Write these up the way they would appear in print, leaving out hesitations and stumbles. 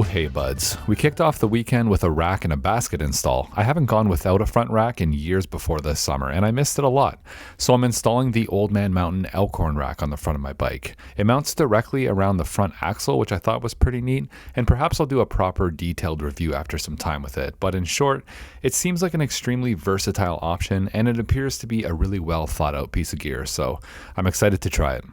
Hey buds. We kicked off the weekend with a rack and a basket install. I haven't gone without a front rack in years before this summer, and I missed it a lot. So I'm installing the Old Man Mountain Elkhorn rack on the front of my bike. It mounts directly around the front axle, which I thought was pretty neat, and perhaps I'll do a proper detailed review after some time with it. But in short, it seems like an extremely versatile option, and it appears to be a really well thought out piece of gear, so I'm excited to try it.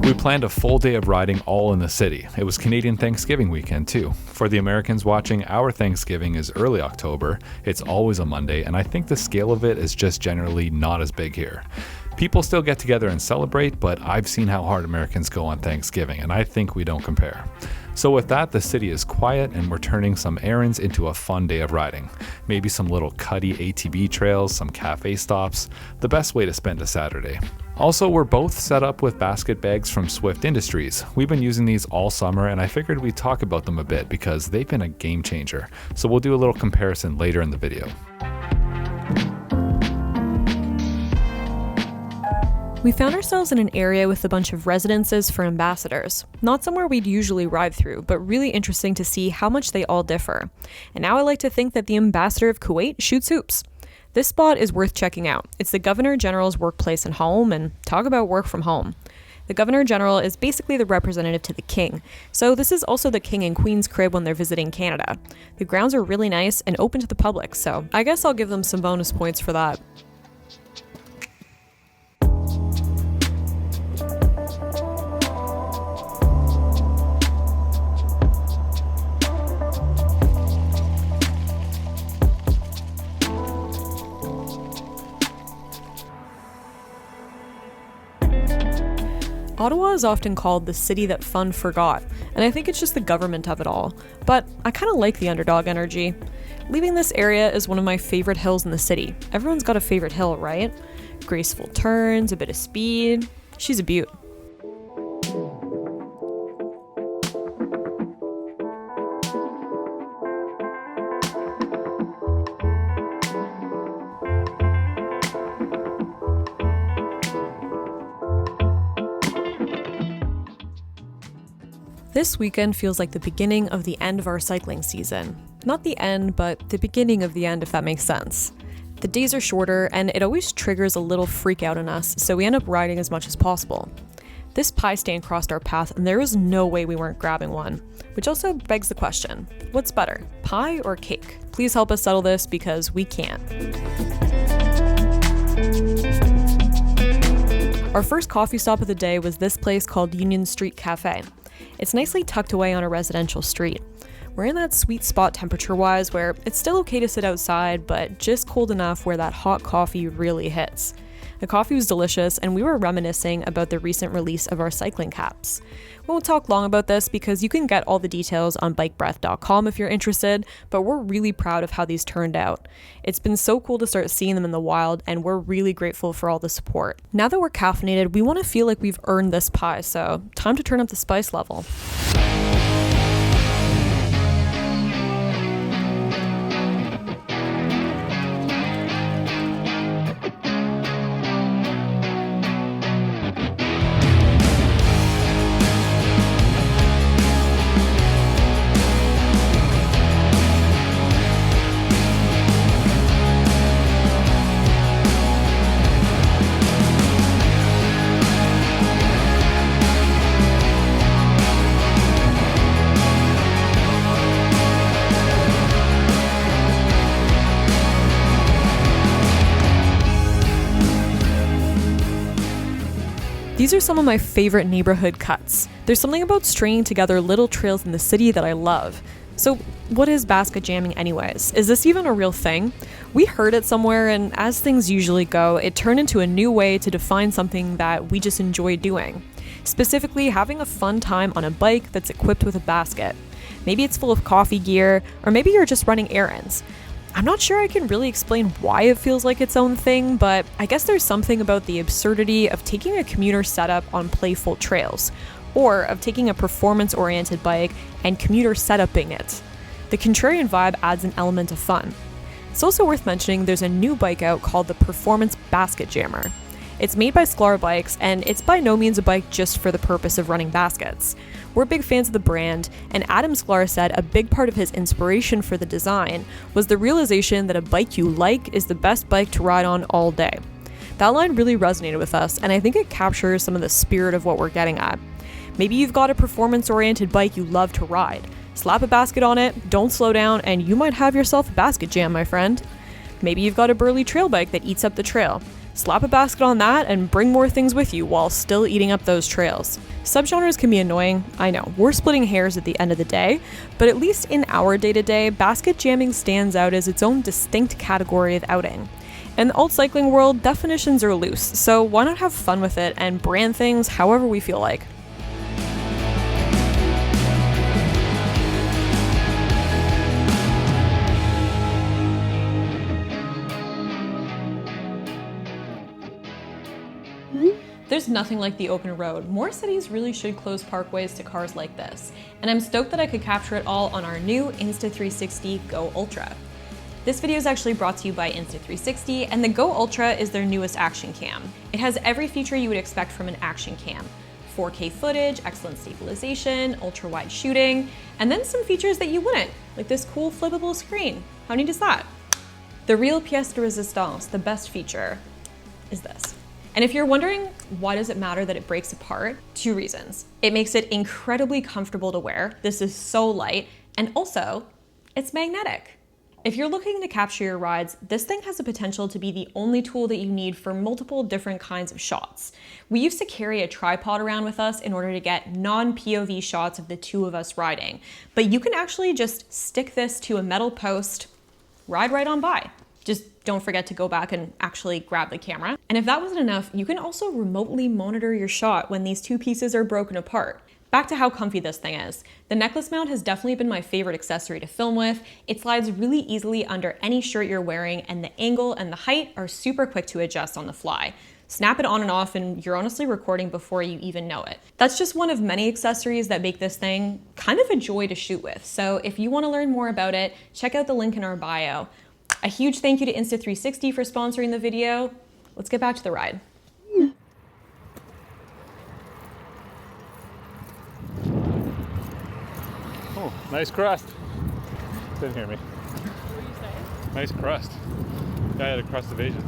We planned a full day of riding all in the city. It was Canadian Thanksgiving weekend too. For the Americans watching, our Thanksgiving is early October. It's always a Monday, and I think the scale of it is just generally not as big here. People still get together and celebrate, but I've seen how hard Americans go on Thanksgiving, and I think we don't compare. So with that, the city is quiet and we're turning some errands into a fun day of riding. Maybe some little cutty ATV trails, some cafe stops, the best way to spend a Saturday. Also, we're both set up with basket bags from Swift Industries. We've been using these all summer and I figured we'd talk about them a bit because they've been a game changer. So we'll do a little comparison later in the video. We found ourselves in an area with a bunch of residences for ambassadors. Not somewhere we'd usually ride through, but really interesting to see how much they all differ. And now I like to think that the ambassador of Kuwait shoots hoops. This spot is worth checking out. It's the Governor General's workplace and home, and talk about work from home. The Governor General is basically the representative to the King, so this is also the King and Queen's crib when they're visiting Canada. The grounds are really nice and open to the public, so I guess I'll give them some bonus points for that. Ottawa is often called the city that fun forgot, and I think it's just the government of it all. But I kind of like the underdog energy. Leaving this area is one of my favorite hills in the city. Everyone's got a favorite hill, right? Graceful turns, a bit of speed. She's a beaut. This weekend feels like the beginning of the end of our cycling season. Not the end, but the beginning of the end, if that makes sense. The days are shorter, and it always triggers a little freak out in us, so we end up riding as much as possible. This pie stand crossed our path, and there was no way we weren't grabbing one. Which also begs the question, what's better, pie or cake? Please help us settle this, because we can't. Our first coffee stop of the day was this place called Union Street Cafe. It's nicely tucked away on a residential street. We're in that sweet spot temperature-wise where it's still okay to sit outside, but just cold enough where that hot coffee really hits. The coffee was delicious, and we were reminiscing about the recent release of our cycling caps. We won't talk long about this because you can get all the details on bikebreath.com if you're interested, but we're really proud of how these turned out. It's been so cool to start seeing them in the wild, and we're really grateful for all the support. Now that we're caffeinated, we want to feel like we've earned this pie, so time to turn up the spice level. These are some of my favorite neighborhood cuts. There's something about stringing together little trails in the city that I love. So what is basket jamming anyways? Is this even a real thing? We heard it somewhere, and as things usually go, it turned into a new way to define something that we just enjoy doing. Specifically, having a fun time on a bike that's equipped with a basket. Maybe it's full of coffee gear, or maybe you're just running errands. I'm not sure I can really explain why it feels like its own thing, but I guess there's something about the absurdity of taking a commuter setup on playful trails, or of taking a performance-oriented bike and commuter setuping it. The contrarian vibe adds an element of fun. It's also worth mentioning there's a new bike out called the Performance Basket Jammer. It's made by Sklar Bikes, and it's by no means a bike just for the purpose of running baskets. We're big fans of the brand, and Adam Sklar said a big part of his inspiration for the design was the realization that a bike you like is the best bike to ride on all day. That line really resonated with us, and I think it captures some of the spirit of what we're getting at. Maybe you've got a performance-oriented bike you love to ride. Slap a basket on it, don't slow down, and you might have yourself a basket jam, my friend. Maybe you've got a burly trail bike that eats up the trail. Slap a basket on that and bring more things with you while still eating up those trails. Subgenres can be annoying, I know, we're splitting hairs at the end of the day, but at least in our day-to-day, basket jamming stands out as its own distinct category of outing. In the alt cycling world, definitions are loose, so why not have fun with it and brand things however we feel like? There's nothing like the open road. More cities really should close parkways to cars like this, and I'm stoked that I could capture it all on our new Insta360 Go Ultra. This video is actually brought to you by Insta360, and the Go Ultra is their newest action cam. It has every feature you would expect from an action cam. 4K footage, excellent stabilization, ultra-wide shooting, and then some features that you wouldn't, like this cool flippable screen. How neat is that? The real pièce de résistance, the best feature, is this. And if you're wondering why does it matter that it breaks apart, 2 reasons. It makes it incredibly comfortable to wear. This is so light, and also it's magnetic. If you're looking to capture your rides, this thing has the potential to be the only tool that you need for multiple different kinds of shots. We used to carry a tripod around with us in order to get non-POV shots of the 2 of us riding, but you can actually just stick this to a metal post, ride right on by. Just don't forget to go back and actually grab the camera. And if that wasn't enough, you can also remotely monitor your shot when these 2 pieces are broken apart. Back to how comfy this thing is. The necklace mount has definitely been my favorite accessory to film with. It slides really easily under any shirt you're wearing, and the angle and the height are super quick to adjust on the fly. Snap it on and off and you're honestly recording before you even know it. That's just one of many accessories that make this thing kind of a joy to shoot with. So if you want to learn more about it, check out the link in our bio. A huge thank you to Insta360 for sponsoring the video. Let's get back to the ride. Oh, nice crust. Didn't hear me. What are you saying? Nice crust. Yeah, I had a Crust Evasion.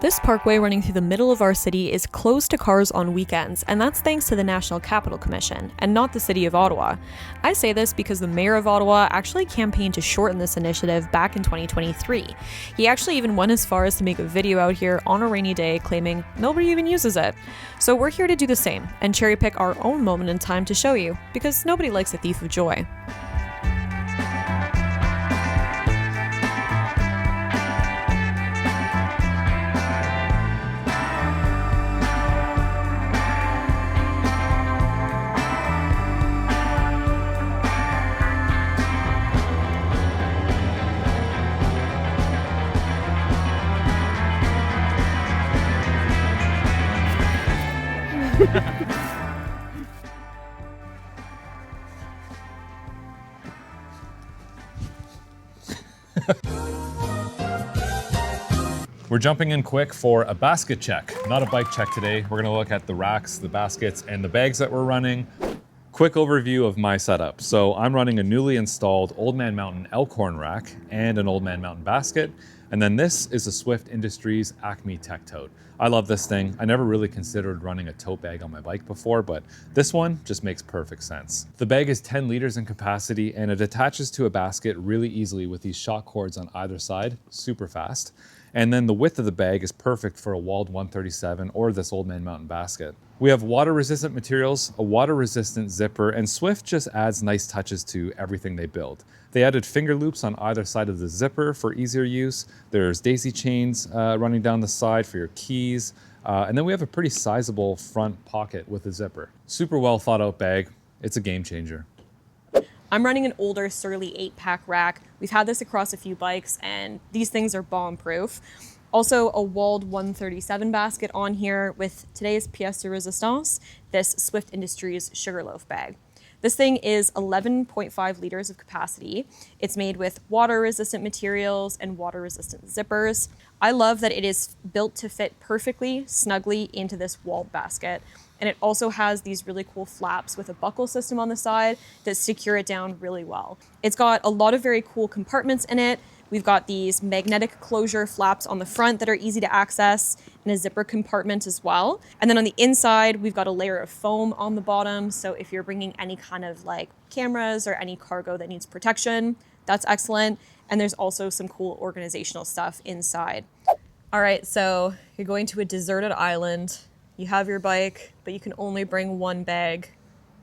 This parkway running through the middle of our city is closed to cars on weekends, and that's thanks to the National Capital Commission, and not the City of Ottawa. I say this because the Mayor of Ottawa actually campaigned to shorten this initiative back in 2023. He actually even went as far as to make a video out here on a rainy day claiming nobody even uses it. So we're here to do the same, and cherry pick our own moment in time to show you, because nobody likes a thief of joy. We're jumping in quick for a basket check, not a bike check today. We're gonna look at the racks, the baskets, and the bags that we're running. Quick overview of my setup. So I'm running a newly installed Old Man Mountain Elkhorn rack and an Old Man Mountain basket. And then this is a Swift Industries Acme Tech Tote. I love this thing. I never really considered running a tote bag on my bike before, but this one just makes perfect sense. The bag is 10 liters in capacity and it attaches to a basket really easily with these shock cords on either side, super fast. And then the width of the bag is perfect for a walled 137 or this Old Man Mountain basket. We have water-resistant materials, a water-resistant zipper, and Swift just adds nice touches to everything they build. They added finger loops on either side of the zipper for easier use. There's daisy chains running down the side for your keys. And then we have a pretty sizable front pocket with a zipper. Super well thought out bag. It's a game changer. I'm running an older Surly 8-pack rack. We've had this across a few bikes, and these things are bomb-proof. Also, a walled 137 basket on here with today's pièce de résistance, this Swift Industries Sugarloaf bag. This thing is 11.5 liters of capacity. It's made with water-resistant materials and water-resistant zippers. I love that it is built to fit perfectly, snugly into this walled basket. And it also has these really cool flaps with a buckle system on the side that secure it down really well. It's got a lot of very cool compartments in it. We've got these magnetic closure flaps on the front that are easy to access, and a zipper compartment as well. And then on the inside, we've got a layer of foam on the bottom. So if you're bringing any kind of like cameras or any cargo that needs protection, that's excellent. And there's also some cool organizational stuff inside. All right, so you're going to a deserted island. You have your bike, but you can only bring one bag.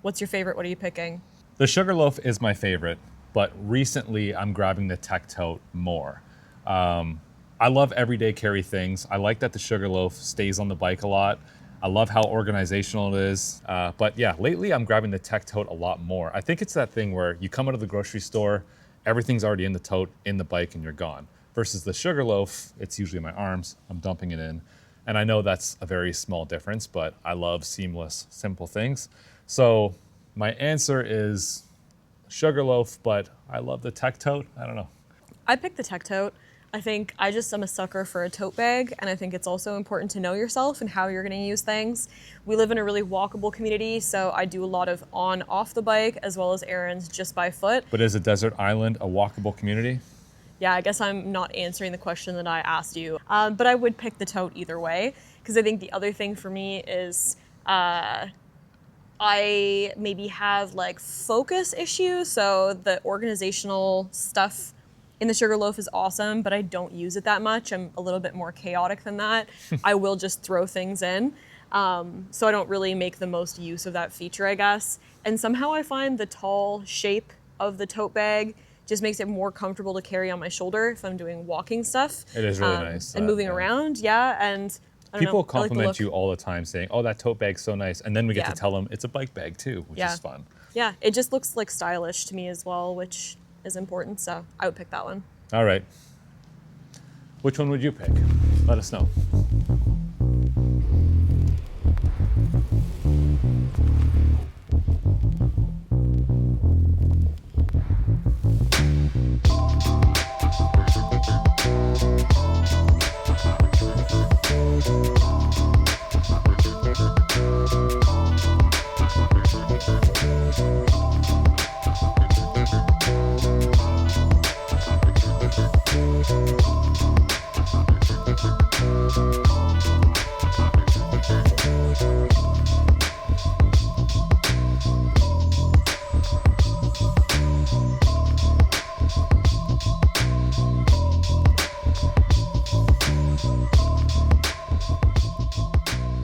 What's your favorite? What are you picking? The Sugarloaf is my favorite, but recently I'm grabbing the Tech Tote more. I love everyday carry things. I like that the Sugarloaf stays on the bike a lot. I love how organizational it is. But yeah, lately I'm grabbing the Tech Tote a lot more. I think it's that thing where you come out of the grocery store, everything's already in the tote, in the bike, and you're gone. Versus the Sugarloaf, it's usually in my arms, I'm dumping it in. And I know that's a very small difference, but I love seamless, simple things. So my answer is Sugarloaf, but I love the Tech Tote. I don't know. I picked the Tech Tote. I think I just am a sucker for a tote bag, and I think it's also important to know yourself and how you're going to use things. We live in a really walkable community, so I do a lot of on-off the bike as well as errands just by foot. But is a desert island a walkable community? Yeah, I guess I'm not answering the question that I asked you, but I would pick the tote either way, because I think the other thing for me is I maybe have like focus issues, so the organizational stuff in the Sugarloaf is awesome, but I don't use it that much. I'm a little bit more chaotic than that. I will just throw things in, so I don't really make the most use of that feature, I guess. And somehow I find the tall shape of the tote bag just makes it more comfortable to carry on my shoulder if I'm doing walking stuff. It is really nice. And moving around, yeah. And I don't People know, compliment you all the time saying, oh, that tote bag's so nice. And then we get Yeah. to tell them it's a bike bag too, which is fun. Yeah, it just looks like stylish to me as well, which is important. So I would pick that one. All right. Which one would you pick? Let us know.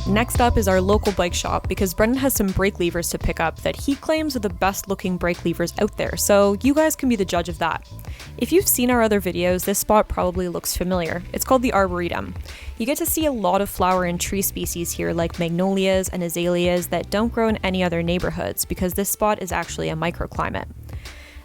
Next up is our local bike shop, because Brendan has some brake levers to pick up that he claims are the best looking brake levers out there, so you guys can be the judge of that. If you've seen our other videos, this spot probably looks familiar. It's called the Arboretum. You get to see a lot of flower and tree species here, like magnolias and azaleas that don't grow in any other neighborhoods, because this spot is actually a microclimate.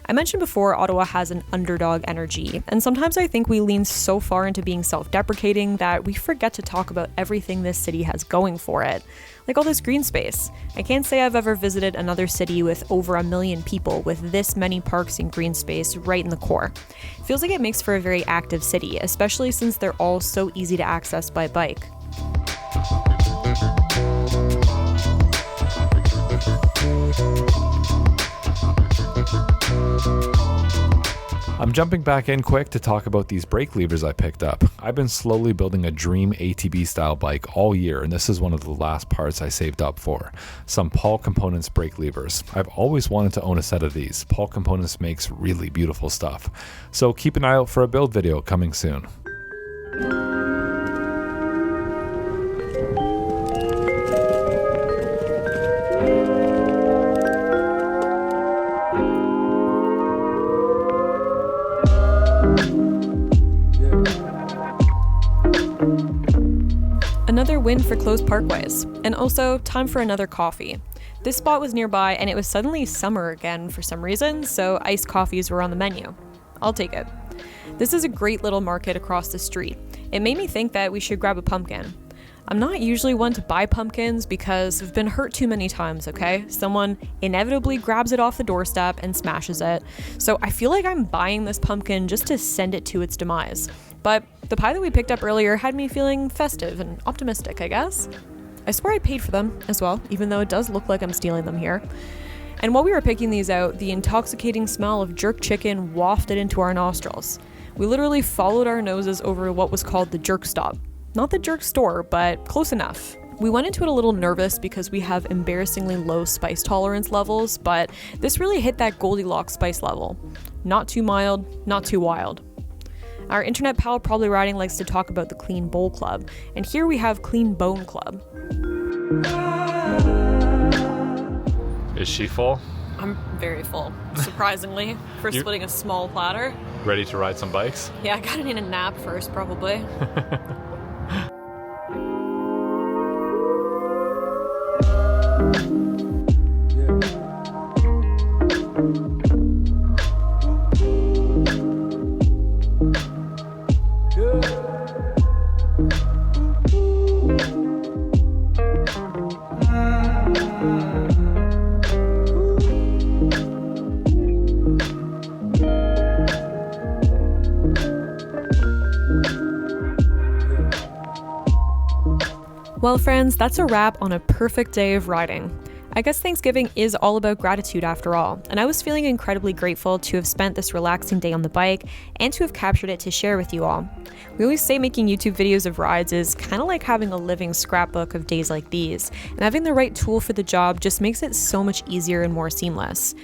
I mentioned before Ottawa has an underdog energy, and sometimes I think we lean so far into being self-deprecating that we forget to talk about everything this city has going for it, like all this green space. I can't say I've ever visited another city with over 1 million people with this many parks and green space right in the core. It feels like it makes for a very active city, especially since they're all so easy to access by bike. I'm jumping back in quick to talk about these brake levers I picked up. I've been slowly building a dream ATB style bike all year, and this is one of the last parts I saved up for. Some Paul Components brake levers. I've always wanted to own a set of these. Paul Components makes really beautiful stuff. So keep an eye out for a build video coming soon. Another win for closed parkways, and also time for another coffee. This spot was nearby and it was suddenly summer again for some reason, so iced coffees were on the menu. I'll take it. This is a great little market across the street. It made me think that we should grab a pumpkin. I'm not usually one to buy pumpkins because I've been hurt too many times, okay? Someone inevitably grabs it off the doorstep and smashes it. So I feel like I'm buying this pumpkin just to send it to its demise. But the pie that we picked up earlier had me feeling festive and optimistic, I guess. I swear I paid for them as well, even though it does look like I'm stealing them here. And while we were picking these out, the intoxicating smell of jerk chicken wafted into our nostrils. We literally followed our noses over what was called the jerk stop. Not the jerk store, but close enough. We went into it a little nervous because we have embarrassingly low spice tolerance levels, but this really hit that Goldilocks spice level. Not too mild, not too wild. Our internet pal Probably Riding likes to talk about the Clean Bowl Club, and here we have Clean Bone Club. Is she full? I'm very full, surprisingly, for splitting a small platter. Ready to ride some bikes? Yeah, I gotta need a nap first, probably. Well, friends, that's a wrap on a perfect day of riding. I guess Thanksgiving is all about gratitude after all, and I was feeling incredibly grateful to have spent this relaxing day on the bike and to have captured it to share with you all. We always say making YouTube videos of rides is kind of like having a living scrapbook of days like these, and having the right tool for the job just makes it so much easier and more seamless.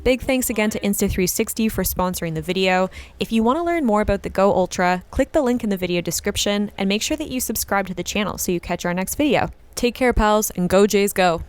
Big thanks again to Insta360 for sponsoring the video. If you want to learn more about the Go Ultra, click the link in the video description and make sure that you subscribe to the channel so you catch our next video. Take care, pals, and go Jays go!